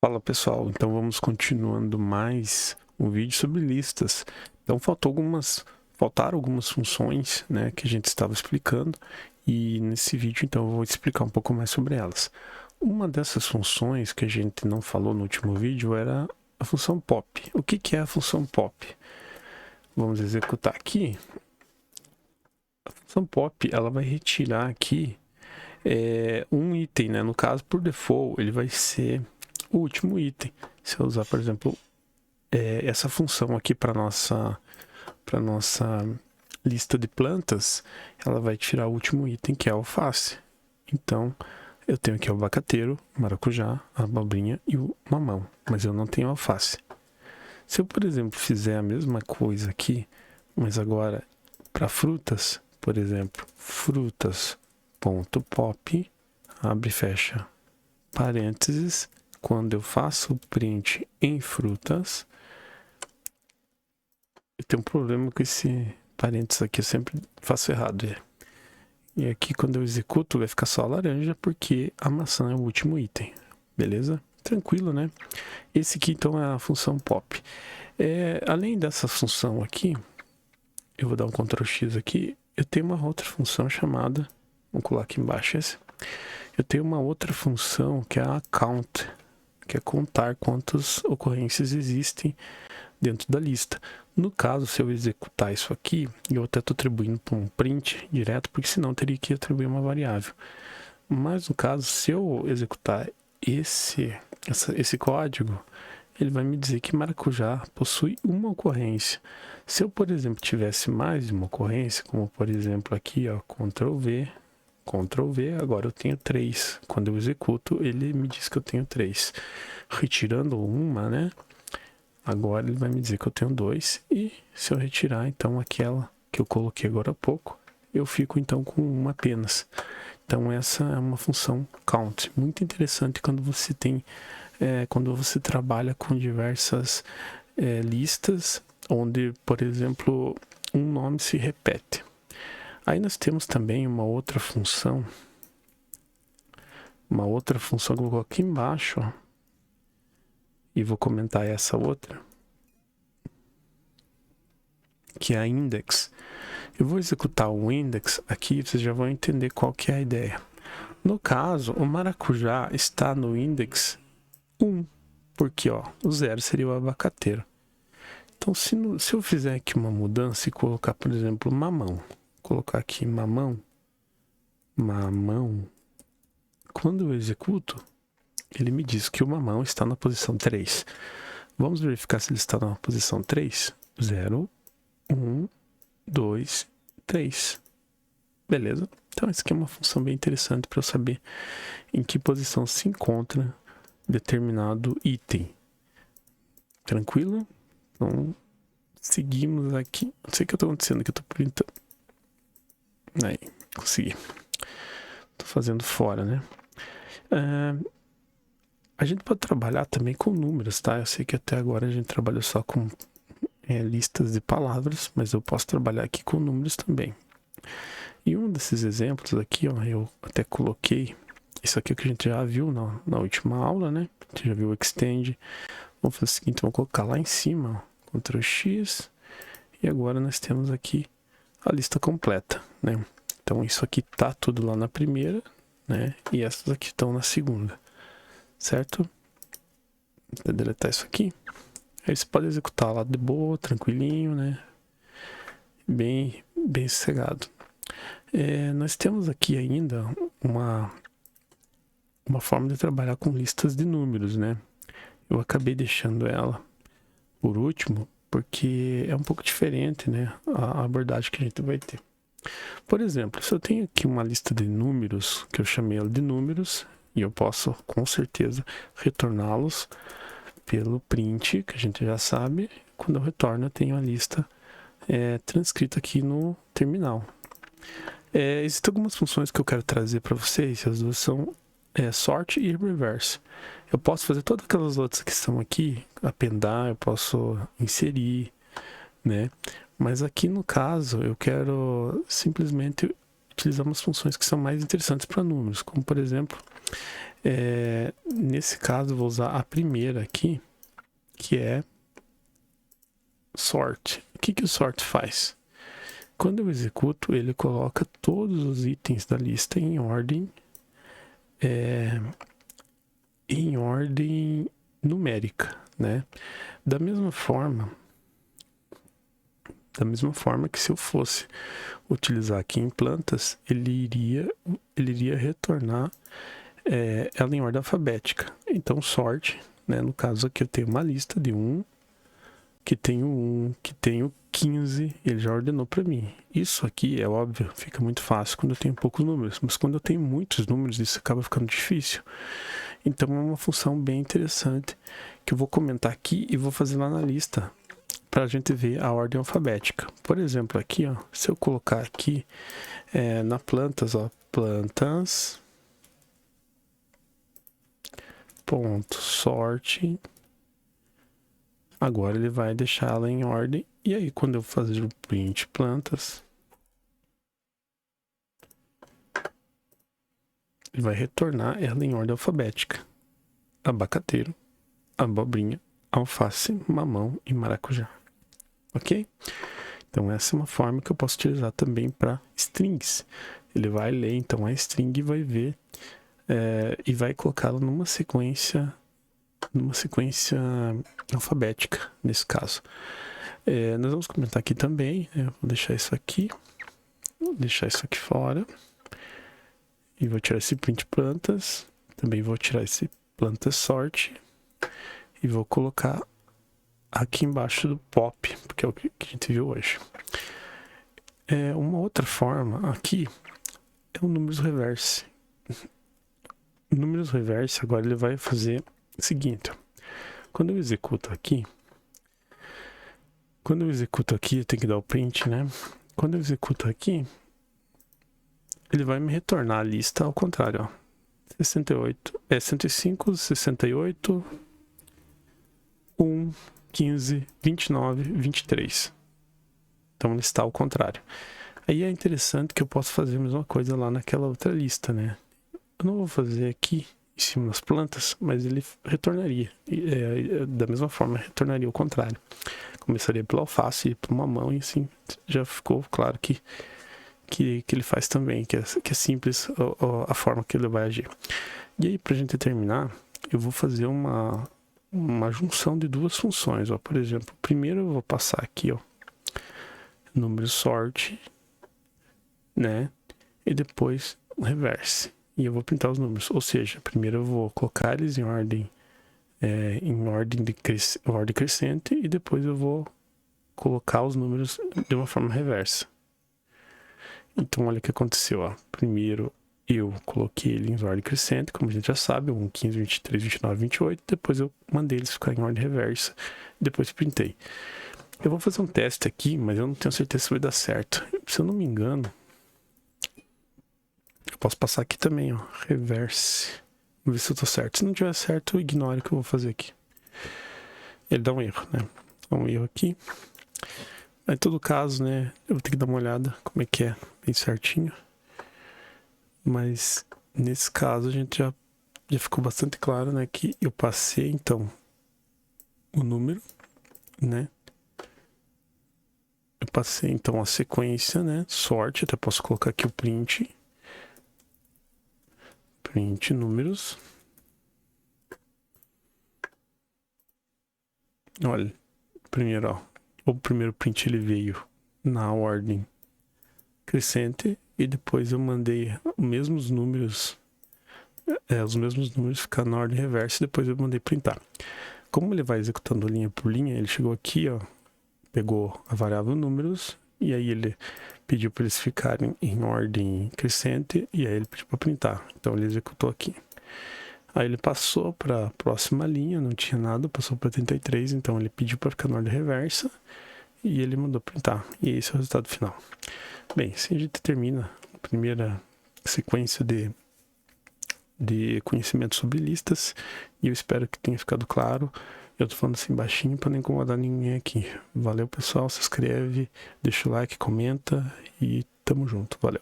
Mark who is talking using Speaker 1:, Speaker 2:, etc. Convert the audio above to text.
Speaker 1: Fala pessoal, então vamos continuando mais um vídeo sobre listas. Então faltaram algumas funções, né, que a gente estava explicando, e nesse vídeo então eu vou explicar um pouco mais sobre elas. Uma dessas funções que a gente não falou no último vídeo era a função pop. O que é a função pop? Vamos executar aqui. A função pop ela vai retirar aqui um item, né? No caso, por default, ele vai ser o último item. Se eu usar, por exemplo, essa função aqui para nossa lista de plantas, ela vai tirar o último item, que é a alface. Então, eu tenho aqui o abacateiro, maracujá, a abobrinha e o mamão, mas eu não tenho alface. Se eu, por exemplo, fizer a mesma coisa aqui, mas agora para frutas, por exemplo, frutas.pop, abre e fecha parênteses, quando eu faço o print em frutas, eu tenho um problema com esse parênteses aqui, eu sempre faço errado. E aqui quando eu executo vai ficar só a laranja, porque a maçã é o último item, beleza? Tranquilo, né? Esse aqui então é a função pop. Além dessa função aqui, eu vou dar um Ctrl X aqui, eu tenho uma outra função chamada, vou colar aqui embaixo esse, eu tenho uma outra função que é a count, que é contar quantas ocorrências existem dentro da lista. No caso, se eu executar isso aqui, eu até estou atribuindo para um print direto, porque senão teria que atribuir uma variável. Mas no caso, se eu executar esse código, ele vai me dizer que maracujá possui uma ocorrência. Se eu, por exemplo, tivesse mais de uma ocorrência, como por exemplo aqui, ó, Ctrl V, agora eu tenho 3. Quando eu executo, ele me diz que eu tenho 3. Retirando uma, né? Agora ele vai me dizer que eu tenho 2. E se eu retirar, então, aquela que eu coloquei agora há pouco, eu fico então com uma apenas. Então essa é uma função count. Muito interessante quando você tem, quando você trabalha com diversas listas, onde, por exemplo, um nome se repete. Aí nós temos também uma outra função que eu vou colocar aqui embaixo, ó, e vou comentar essa outra, que é a index. Eu vou executar o index aqui, vocês já vão entender qual que é a ideia. No caso, o maracujá está no index 1, porque ó, o 0 seria o abacateiro. Então, se eu fizer aqui uma mudança e colocar, por exemplo, mamão, colocar aqui mamão, quando eu executo, ele me diz que o mamão está na posição 3. Vamos verificar se ele está na posição 3. 0, 1, 2, 3. Beleza? Então, essa aqui é uma função bem interessante para eu saber em que posição se encontra determinado item. Tranquilo? Então, seguimos aqui. Não sei o que está acontecendo aqui, eu estou printando. Aí, consegui. Estou fazendo fora, né? A gente pode trabalhar também com números, tá? Eu sei que até agora a gente trabalhou só com listas de palavras, mas eu posso trabalhar aqui com números também. E um desses exemplos aqui, ó, eu até coloquei, isso aqui é o que a gente já viu na última aula, né? A gente já viu o extend. Vamos fazer o seguinte, vamos colocar lá em cima, ó, Ctrl X, e agora nós temos aqui a lista completa, né? Então isso aqui tá tudo lá na primeira, né? E essas aqui estão na segunda, certo? Vou deletar isso aqui. Aí você pode executar lá de boa, tranquilinho, né? Bem sossegado. Nós temos aqui ainda uma forma de trabalhar com listas de números, né? Eu acabei deixando ela por último, porque é um pouco diferente, né? A abordagem que a gente vai ter. Por exemplo, se eu tenho aqui uma lista de números, que eu chamei ela de números, e eu posso, com certeza, retorná-los pelo print, que a gente já sabe. Quando eu retorno, eu tenho a lista transcrita aqui no terminal. Existem algumas funções que eu quero trazer para vocês, as duas são sort e reverse. Eu posso fazer todas aquelas outras que estão aqui, apendar, eu posso inserir, né? Mas aqui no caso, eu quero simplesmente utilizar umas funções que são mais interessantes para números, como por exemplo, nesse caso, eu vou usar a primeira aqui, que é sort. O que o sort faz? Quando eu executo, ele coloca todos os itens da lista em ordem numérica, né? Da mesma forma que se eu fosse utilizar aqui em plantas, ele iria retornar ela em ordem alfabética. Então, sort, né? No caso aqui eu tenho uma lista de 1, que tenho 15, ele já ordenou para mim. Isso aqui é óbvio, fica muito fácil quando eu tenho poucos números, mas quando eu tenho muitos números, isso acaba ficando difícil. Então é uma função bem interessante que eu vou comentar aqui e vou fazer lá na lista para a gente ver a ordem alfabética. Por exemplo, aqui, ó, se eu colocar aqui na plantas, ó, plantas ponto sorte, agora ele vai deixar ela em ordem. E aí, quando eu fazer o print plantas, ele vai retornar ela em ordem alfabética: abacateiro, abobrinha, alface, mamão e maracujá. Ok? Então essa é uma forma que eu posso utilizar também para strings. Ele vai ler então a string e vai ver e vai colocá-la numa sequência alfabética, nesse caso. Nós vamos comentar aqui também, vou deixar isso aqui fora, e vou tirar esse print plantas, também vou tirar esse plantas sort, e vou colocar aqui embaixo do pop, porque é o que a gente viu hoje. Uma outra forma aqui é o números reverse. O números reverse agora ele vai fazer o seguinte: quando eu executo aqui, eu tenho que dar o print, né? Quando eu executo aqui, ele vai me retornar a lista ao contrário, ó. 105, 68, 1, 15, 29, 23. Então ele está ao contrário. Aí é interessante que eu posso fazer a mesma coisa lá naquela outra lista, né? Eu não vou fazer aqui em cima das plantas, mas ele retornaria. Da mesma forma, retornaria ao contrário. Começaria pelo alface e pelo mamão, e assim já ficou claro que ele faz também, que é simples a forma que ele vai agir. E aí, para a gente terminar, eu vou fazer uma junção de duas funções, ó. Por exemplo, primeiro eu vou passar aqui, ó, número sort, né? E depois o reverse. E eu vou printar os números. Ou seja, primeiro eu vou colocar eles em ordem crescente, e depois eu vou colocar os números de uma forma reversa. Então olha o que aconteceu, ó. Primeiro eu coloquei ele em ordem crescente, como a gente já sabe, 1, 15, 23, 29, 28. Depois eu mandei eles ficarem em ordem reversa. Depois printei. Eu vou fazer um teste aqui, mas eu não tenho certeza se vai dar certo. Se eu não me engano, eu posso passar aqui também, ó, reverse. Vamos ver se eu tô certo. Se não tiver certo, ignore o que eu vou fazer aqui. Ele dá um erro, né? Dá um erro aqui. Em todo caso, né, eu vou ter que dar uma olhada como é que é, bem certinho. Mas nesse caso a gente já ficou bastante claro, né, que eu passei então o número, né? Eu passei então a sequência, né? Sorte, até posso colocar aqui o print números. Olha, primeiro, ó, o primeiro print ele veio na ordem crescente, e depois eu mandei os mesmos números ficar na ordem reversa, e depois eu mandei printar. Como ele vai executando linha por linha, ele chegou aqui, ó, pegou a variável números, e aí ele pediu para eles ficarem em ordem crescente, e aí ele pediu para printar. Então ele executou aqui. Aí ele passou para a próxima linha, não tinha nada, passou para 33, então ele pediu para ficar na ordem reversa, e ele mandou printar. E esse é o resultado final. Bem, assim a gente termina a primeira sequência de conhecimento sobre listas, e eu espero que tenha ficado claro. Eu tô falando assim baixinho para não incomodar ninguém aqui. Valeu, pessoal, se inscreve, deixa o like, comenta, e tamo junto. Valeu.